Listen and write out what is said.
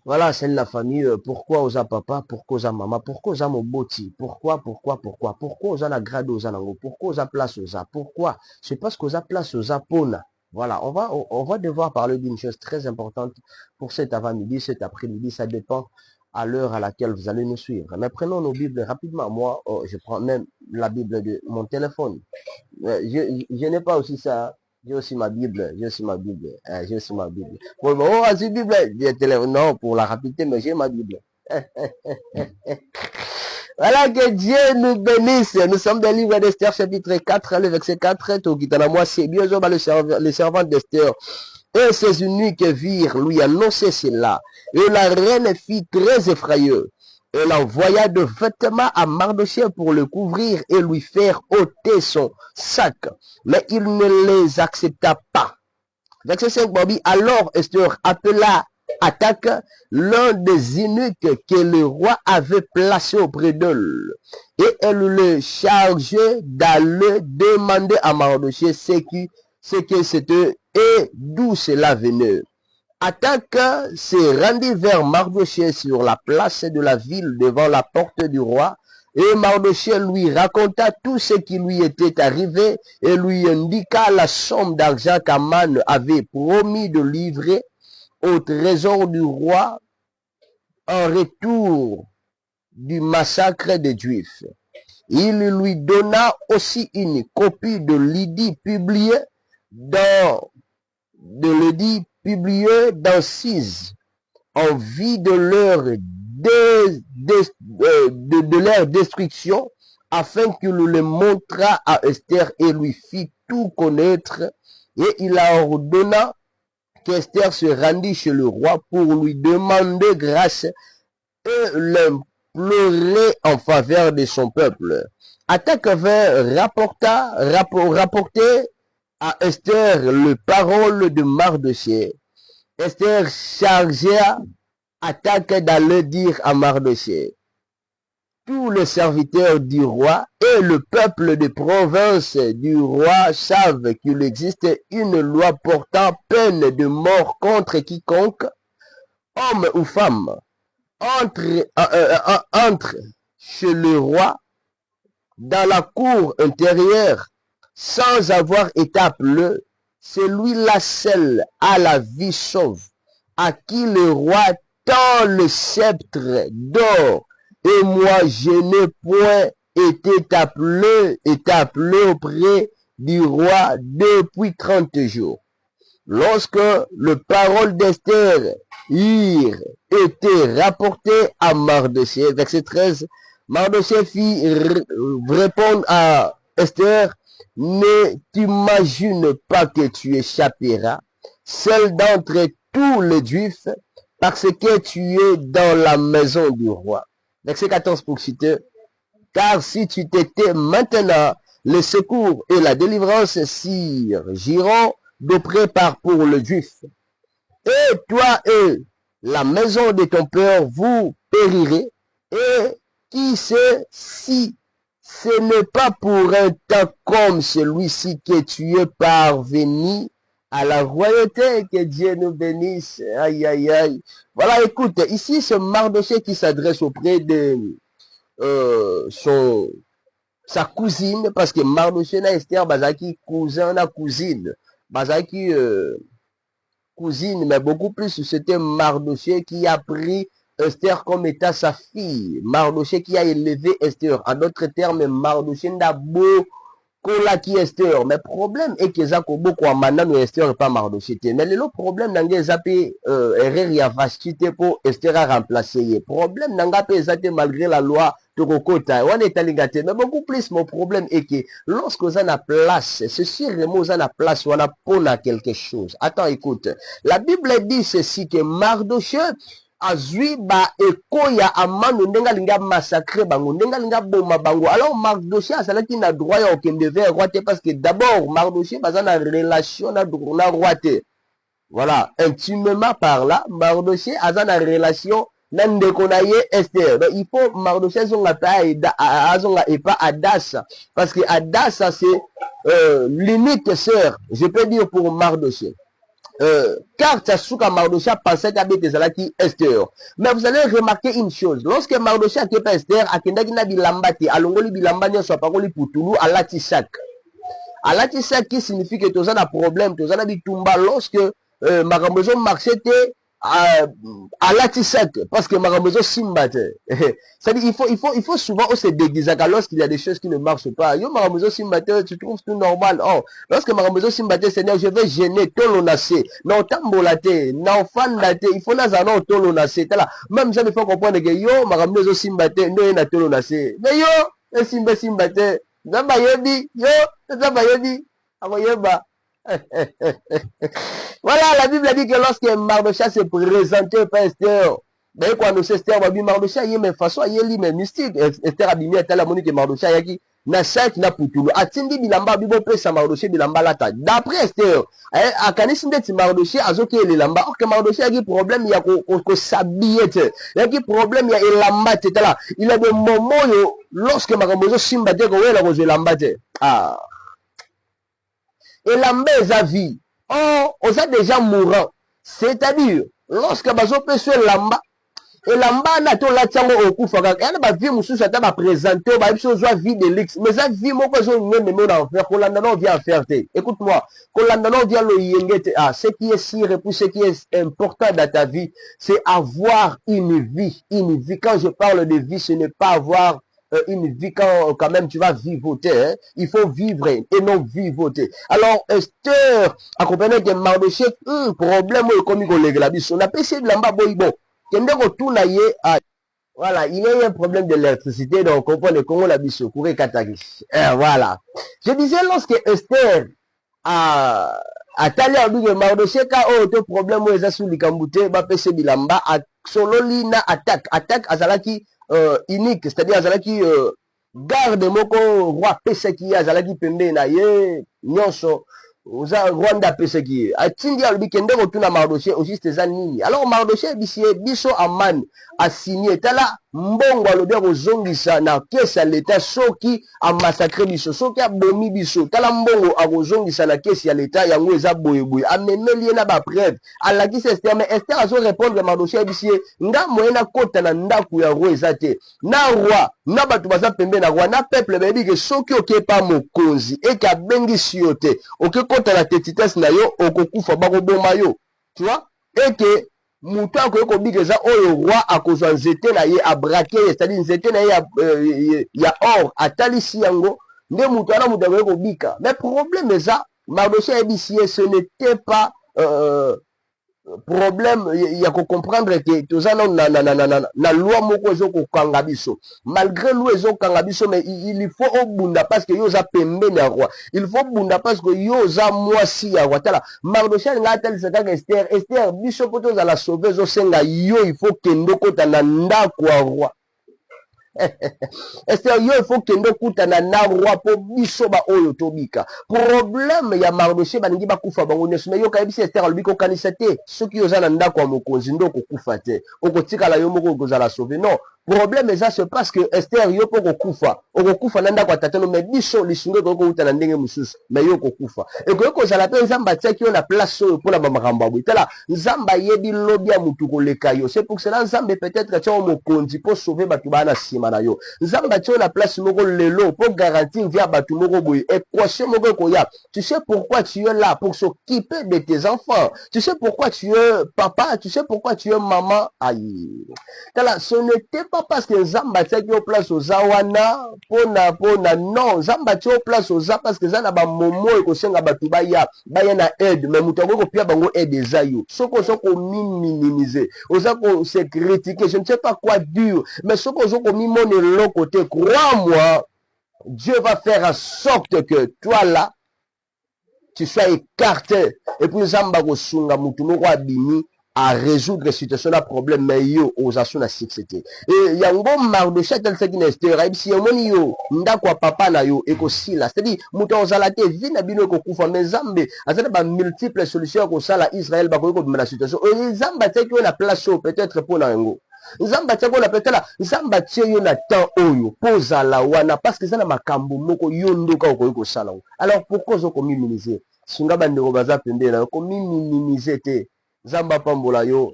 Voilà, c'est la famille. Pourquoi osa papa, pourquoi osa maman, pourquoi osa moboti, pourquoi osa la grade osa nango, pourquoi osa place osa, pourquoi? C'est parce qu'osa place osa pona. Voilà, on va devoir parler d'une chose très importante pour cet avant-midi, cet après-midi, ça dépend à l'heure à laquelle vous allez nous suivre. Mais prenons nos Bibles rapidement. Moi, je prends même la Bible de mon téléphone. Je n'ai pas aussi ça. J'ai aussi ma Bible, j'ai aussi ma Bible, j'ai aussi ma Bible. Bon, bon, oh, c'est Bible, non, pour la rapidité, mais j'ai ma Bible. Voilà, que Dieu nous bénisse. Nous sommes dans le livre d'Esther, chapitre 4, le verset 4, moi, c'est bien, le servant d'Esther. Et ses eunuques virent lui annoncer cela. Et la reine fit très effrayée. Elle envoya de vêtements à Mardochée pour le couvrir et lui faire ôter son sac. Mais il ne les accepta pas. Verset 5, Bobby. Alors Esther appela Attaque l'un des eunuques que le roi avait placé auprès d'elle. Et elle le chargeait d'aller demander à Mardochée ce que c'était et d'où cela venait. Attaque se rendit vers Mardochée sur la place de la ville devant la porte du roi. Et Mardochée lui raconta tout ce qui lui était arrivé et lui indiqua la somme d'argent qu'Aman avait promis de livrer au trésor du roi en retour du massacre des Juifs. Il lui donna aussi une copie de l'édit publié dans Sise en vue de leur destruction, afin qu'il le montra à Esther et lui fit tout connaître, et il ordonna qu'Esther se rendit chez le roi pour lui demander grâce et l'implorer en faveur de son peuple. Attaque vint rapporter à Esther le parole de Mardochée. Esther chargea Attaque d'aller dire à Mardochée: tous les serviteurs du roi et le peuple de province du roi savent qu'il existe une loi portant peine de mort contre quiconque, homme ou femme, entre chez le roi dans la cour intérieure sans avoir été appelé. Celui-là seul a la vie sauve, à qui le roi tend le sceptre d'or. Et moi, je n'ai point été appelé auprès du roi depuis 30 jours. Lorsque le parole d'Esther eurent été rapportées à Mardochée, verset 13, Mardochée fit répondre à Esther: ne t'imagine pas que tu échapperas, seul d'entre tous les Juifs, parce que tu es dans la maison du roi. Verset 14 pour citer: car si tu t'étais maintenant, le secours et la délivrance surgiront de prépare pour le Juif. Et toi et la maison de ton père, vous périrez. Et qui sait si ce n'est pas pour un temps comme celui-ci que tu es parvenu à la royauté. Que Dieu nous bénisse. Aïe, aïe, aïe. Voilà, écoute, ici c'est Mardochée qui s'adresse auprès de sa cousine, parce que Mardochée na Esther bazaki cousin na cousine. Bazaki cousine, mais beaucoup plus c'était Mardochée qui a pris Esther comme étant sa fille. Mardochée qui a élevé Esther. En d'autres termes, Mardochée n'a beau kola qui Esther. Mais problème est que ça beaucoup à maintenant Esther et pas Mardochée. Mais le problème n'a pas été erreur ya vachité pour Esther à remplacer. Problème n'a pas été malgré la loi de Kokota. On est allé mais beaucoup plus mon problème est que lorsque vous en a place, ceci remet vous en a place, on a pour quelque chose. Attends, écoute. La Bible dit ceci que Mardochée azui ba ekoya amanu ndenga linga massacre bango ndenga linga boma bango. Alors Mardochée azalaki na droit ya okende vers roi te, parce que d'abord Mardochée baza na relation na roi te. Voilà, intimement par là, Mardochée aza na relation na ndeko na ye Esther. Donc il faut Mardochée zonga pa azonga et pas Adassa, parce que Adassa c'est l'unique sœur, je peux dire, pour Mardochée. car Tasuka Mardochée pensait qu'Abé Zalaki Esther. Mais vous allez remarquer une chose. Lorsque Mardochée a quitté Esther, a Kendagina Bilambate, a Longoli Bilambania soit paroli pour Toulou, à Latisak. À Latisak qui signifie que tu as un problème, tu as un bitumba lorsque Marambozo marchait à Latisak, parce que Marambozo Simbate. C'est-à-dire, il faut souvent se déguiser lorsqu'il y a des choses qui ne marchent pas. Yo Marambozo Simbate, tu trouves tout normal. Oh, lorsque Marambozo Simbate, Seigneur, je vais gêner Tolonase, non tambolate, non fandate, il faut nazano Tolonase. Même ça, il faut comprendre que yo Marambozo Simbate, non na Tolonase. Mais yo, Simbate, Zamba yebi, yo, Zamba yebi, amoyeba. Voilà, la Bible dit que lorsque Mardochée se présentait par Esther, ben quand nous Esther va bien Mardochée, il mais façon il est mais mystique. Esther a bien à la monique Mardochée yaki na sac na putulu. Atindi bilamba bibo pesa Mardochée bilamba lata. D'après Esther, a kanisi ndeti Mardochée azoki ele lamba. Or que Mardochée a problème il y a ko s'habiller. Il y a problème il y a elamba là. Il a des moments lorsque Mardochée simbate ko wela ko zelamba te. Ah. Et la vie. Oh, on a déjà mourant. C'est-à-dire, lorsque bazo peut se lamba, et lamba na to la tiango au coup faka. Et ba vie musu ça t'a présenté, ba biso zo vie de l'ex. Mais ça vie mo ko zo nyeme mo na faire ko landa no vient faire te. Écoute-moi, ko landa no vient le yengete. Ah, ce qui est si repoussé, ce qui est important dans ta vie, c'est avoir une vie, une vie. Quand je parle de vie, ce n'est pas avoir une vie quand même tu vas vivoter, hein. Il faut vivre et non vivoter. Alors Esther accompagné de Mardochée, problème comme collègue la biso, on a passé de là-bas bon, kende ko tout na ye, voilà, il y a eu un problème d'électricité donc on comprend le Congo la biso courir kataki. Voilà. Je disais lorsque Esther a atali a dit que Mardochée ka autre problème où sous likambute ba passé bilamba a sololi na attaque azalaki unique, c'est-à-dire azalaki garde moko roi peseki azalaki pembe na ye nyonso oza Rwanda peseki atindi alobi kende kotuna Mardochée au juste eza nini. Alors Mardochée biso amani a signé tala mbongo alobi akozongisa na kesi ya leta soki a massacre biso soki abomi biso tala mbongo akozongisa na kesi ya leta yango eza boyeboye amemeli ye na bapreuve alakisi Esther. Mais Esther azo répondre Mardochée bisi ye nga moyena kota na ndako ya roi eza te na roi na bato baza pembe na roi na peuple bayebi ke soki okepa mokonzi eke abengisi yo te oke kota na tetitesse na yo okokufa bakoboma yo, tu vois, eke mutu akoki kobika eza oyo roi akozwa nzete na ye abrake ye, c'est-à-dire nzete na ye ya or atalisi yango nde mutu wana mutu akoki kobika. Mais problème eza Mardochée ayebisi ye ce n'était pas problème il y a qu'on comprendre que tout ça na loi moko ezo ko kanga biso malgré loi ezo kanga biso mais il faut obunda parce que yo za pembe na roi, il faut bunda parce que yo za mwasi ya roi tala Mardochée nga tel c'est que Esther biso poto za la sauver zo senga yo il faut kendo kota na ndako ya roi. Esther yo il faut kendo kutana na roi po biso ba oyo tobika. Problème ya Mardochée baningi bakufa bango nyonso mais yo kayebisi Esther alobi kokanisa te soki oza na ndako ya mokonzi ndo kokufa te okotikala yo moko okozala sauver. Non, problème eza c'est parce que Esther yo po okokufa na ndako ya tatano mais biso lisunge kokouta na ndenge mosusu mais yo kokufa ekoki kozala pe nzambe atiaki yo na place oyo mpona bamakambo ya boye tala nzambe ayebi lobi ya mutu koleka yo. C'est pour cela nzambe peut-être atia yo mokonzi mpo sauver bato baa na nsima na yo. Nzambe atia yo na place moko lelo mpo garantir via bato moko boye équation moko ekoya. Tu sais pourquoi tu es là? Pour s'occuper de tes enfants. Tu sais pourquoi tu es papa? Tu sais pourquoi tu es maman? Aïe. Tala, ce n'était pas parce que nzambe atiaki yo place oza wana pona non, nzambe atia yo place oza parce que eza na bamomo ekosenga bato baya na aide mais mutu akoki kopia bango aide eza yo. Soki oza kominimiser oza kose critiquer je ne sais pas quoi dire mais soki oza komimona eloko te, crois-moi Dieu va faire en sorte que toi là tu sois écarté et puis nzambe akosunga mutu moko abimi à résoudre situation na problème mais yo ozasu na succès. Et yango Mardochée tel ce qui n'est Esther ayebisi yo moni yo ndako ya papa na yo ekosila, c'est-à-dire mutu ozala te vi na bino ekokufa mais nzambe azala ba multiples solutions kosala Israël bakoki kobima na situation oyo nzambe atiaki yo na place oyo peut-être mpona yango. Nzambe atiaki yo na peut-être nzambe atie yo na temps oyo mpo ozala wana parce que eza na makambo moko yo ndoka okoki kosala. Alors pourquoi ozokomiminiser? singa bandeko baza pembeni na yo kominimize te. Nzambe apambola yo.